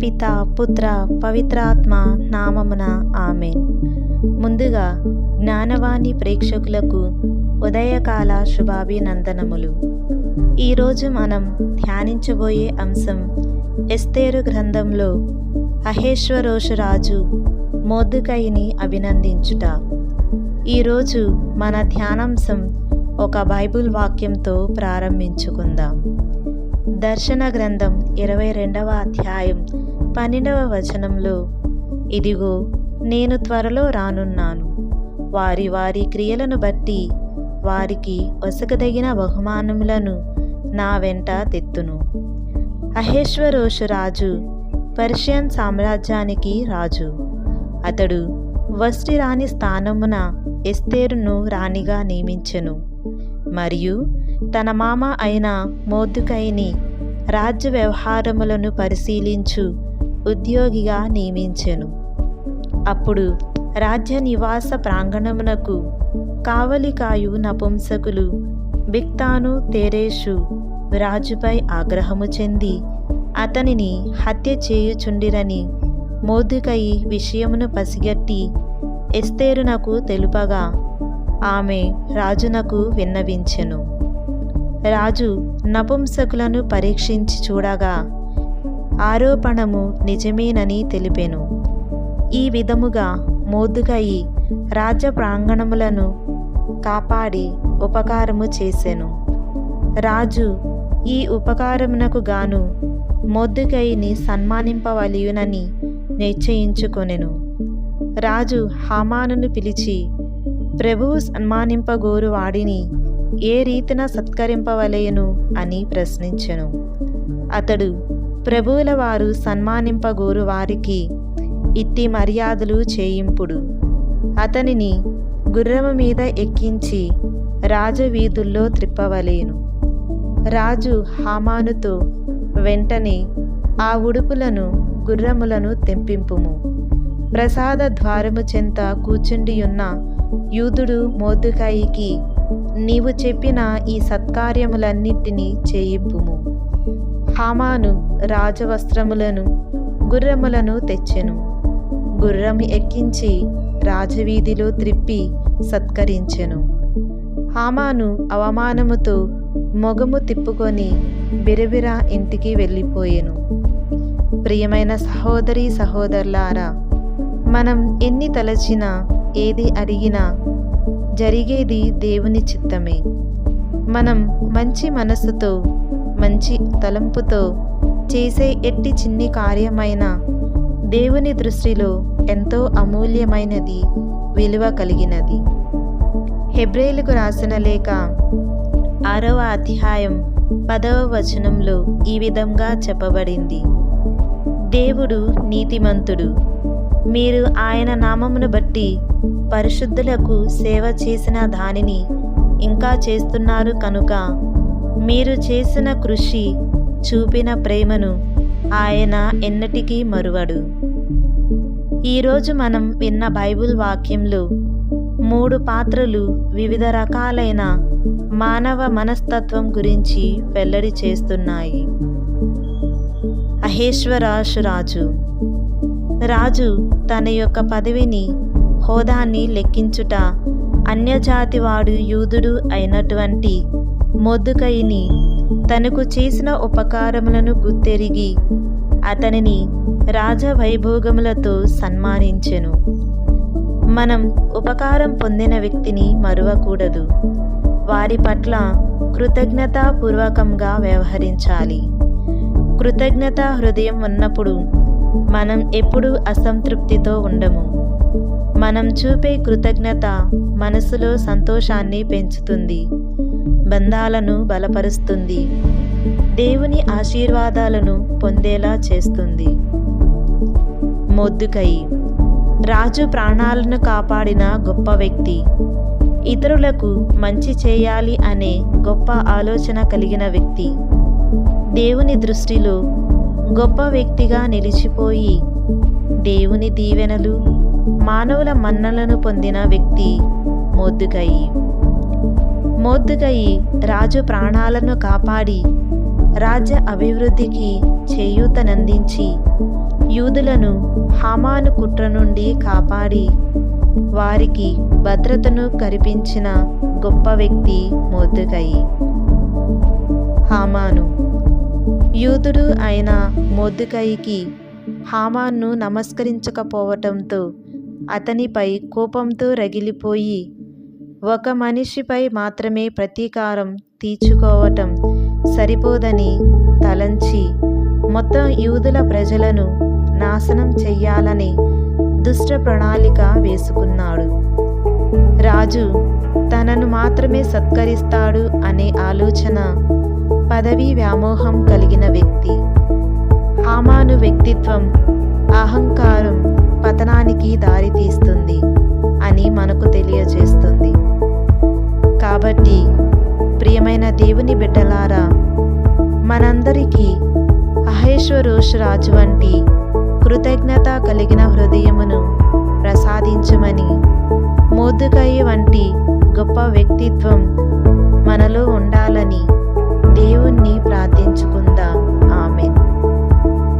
పితా పుత్ర పవిత్రాత్మ నామమున ఆమేన్. ముందుగా జ్ఞానవాణి ప్రేక్షకులకు ఉదయకాల శుభాభినందనములు. ఈరోజు మనం ధ్యానించబోయే అంశం ఎస్తేరు గ్రంథంలో అహేశ్వరోషు రాజు మొర్దెకైని అభినందించుట. ఈరోజు మన ధ్యానాంశం ఒక బైబిల్ వాక్యంతో ప్రారంభించుకుందాం. దర్శన గ్రంథం 22వ అధ్యాయం 12వ వచనంలో, ఇదిగో నేను త్వరలో రానున్నాను, వారి వారి క్రియలను బట్టి వారికి ఒసగదగిన బహుమానములను నా వెంట తెత్తును. అహేశ్వరోషు రాజు పర్షియన్ సామ్రాజ్యానికి రాజు. అతడు వష్టి రాణి స్థానమున ఎస్తేరును రాణిగా నియమించెను మరియు తన మామ అయిన మొర్దెకైని రాజ్య వ్యవహారములను పరిశీలించు ఉద్యోగిగా నియమించెను. అప్పుడు రాజ్య నివాస ప్రాంగణమునకు కావలికాయు నపుంసకులు బిక్తాను తెరేషు రాజుపై ఆగ్రహము చెంది అతనిని హత్య చేయుచుండిరని మొర్దెకై విషయమును పసిగట్టి ఎస్తేరునకు తెలుపగా ఆమె రాజునకు విన్నవించెను. రాజు నపుంసకులను పరీక్షించి చూడగా ఆరోపణము నిజమేనని తెలిపెను. ఈ విధముగా మొర్దెకై రాజ్య ప్రాంగణములను కాపాడి ఉపకారము చేసెను. రాజు ఈ ఉపకారమునకు గాను మొర్దెకైని సన్మానింపవలయునని నిశ్చయించుకొనెను. రాజు హామానును పిలిచి, ప్రభువు సన్మానింపగోరు వాడిని ఏ రీతిన సత్కరింపవలెను అని ప్రశ్నించెను. అతడు, ప్రభువుల వారు సన్మానింపగోరు వారికి ఇట్టి మర్యాదలు చేయింపుడు. అతనిని గుర్రము మీద ఎక్కించి రాజవీధుల్లో త్రిప్పవలేను. రాజు హామానుతో, వెంటనే ఆ ఉడుపులను గుర్రములను తెంపింపుము. ప్రసాద ద్వారము చెంత కూర్చుండియున్న యూదుడు మొర్దెకైకి నీవు చెప్పిన ఈ సత్కార్యములన్నిటినీ చేయింపుము. హామాను రాజవస్త్రములను గుర్రములను తెచ్చెను. గుర్రం ఎక్కించి రాజవీధిలో త్రిప్పి సత్కరించెను. హామాను అవమానముతో మొగము తిప్పుకొని బిరబిరా ఇంటికి వెళ్ళిపోయెను. ప్రియమైన సహోదరీ సహోదరులారా, మనం ఎన్ని తలచినా ఏది అడిగినా జరిగేది దేవుని చిత్తమే. మనం మంచి మనస్సుతో మంచి తలంపుతో చేసే ఎట్టి చిన్ని కార్యమైన దేవుని దృష్టిలో ఎంతో అమూల్యమైనది, విలువ కలిగినది. హెబ్రేయులకు రాసిన లేఖ 6వ అధ్యాయం 10వ వచనంలో ఈ విధంగా చెప్పబడింది, దేవుడు నీతిమంతుడు, మీరు ఆయన నామమును బట్టి పరిశుద్ధులకు సేవ చేసిన దానిని ఇంకా చేస్తున్నారు కనుక మీరు చేసిన కృషి, చూపిన ప్రేమను ఆయన ఎన్నటికీ మరువడు. ఈరోజు మనం విన్న బైబిల్ వాక్యంలో 3 పాత్రలు వివిధ రకాలైన మానవ మనస్తత్వం గురించి వెల్లడి చేస్తున్నాయి. అహేశ్వరోషు రాజు తన యొక్క పదవిని, హోదాన్ని లెక్కించుట అన్యజాతివాడు యూదుడు అయినటువంటి మొర్దెకైని తనకు చేసిన ఉపకారములను గుర్తెరిగి అతనిని రాజవైభోగములతో సన్మానించెను. మనం ఉపకారం పొందిన వ్యక్తిని మరువకూడదు. వారి పట్ల కృతజ్ఞతాపూర్వకంగా వ్యవహరించాలి. కృతజ్ఞతా హృదయం ఉన్నప్పుడు మనం ఎప్పుడూ అసంతృప్తితో ఉండము. మనం చూపే కృతజ్ఞత మనసులో సంతోషాన్ని పెంచుతుంది, బంధాలను బలపరుస్తుంది, దేవుని ఆశీర్వాదాలను పొందేలా చేస్తుంది. మొర్దెకై రాజు ప్రాణాలను కాపాడిన గొప్ప వ్యక్తి. ఇతరులకు మంచి చేయాలి అనే గొప్ప ఆలోచన కలిగిన వ్యక్తి. దేవుని దృష్టిలో గొప్ప వ్యక్తిగా నిలిచిపోయి దేవుని దీవెనలు, మానవుల మన్ననలను పొందిన వ్యక్తి మొర్దెకై. రాజు ప్రాణాలను కాపాడి రాజ్య అభివృద్ధికి చేయూతనందించి యూదులను హామాను కుట్ర నుండి కాపాడి వారికి భద్రతను కల్పించిన గొప్ప వ్యక్తి మొర్దెకయి. హామాను. యూదుడు అయిన మొర్దెకయికి హామాను నమస్కరించకపోవటంతో అతనిపై కోపంతో రగిలిపోయి ఒక మనిషిపై మాత్రమే ప్రతీకారం తీర్చుకోవటం సరిపోదని తలంచి మొత్తం యూదుల ప్రజలను నాశనం చెయ్యాలని దుష్ట ప్రణాళిక వేసుకున్నాడు. రాజు తనను మాత్రమే సత్కరిస్తాడు అనే ఆలోచన పదవీ వ్యామోహం కలిగిన వ్యక్తి. హామాను వ్యక్తిత్వం అహంకారం పతనానికి దారితీస్తుంది అని మనకు తెలియజేస్తుంది. కాబట్టి ప్రియమైన దేవుని బిడ్డలారా, మనందరికీ అహేశ్వరోషు రాజు వంటి కృతజ్ఞత కలిగిన హృదయమును ప్రసాదించమని, మొర్దెకయి వంటి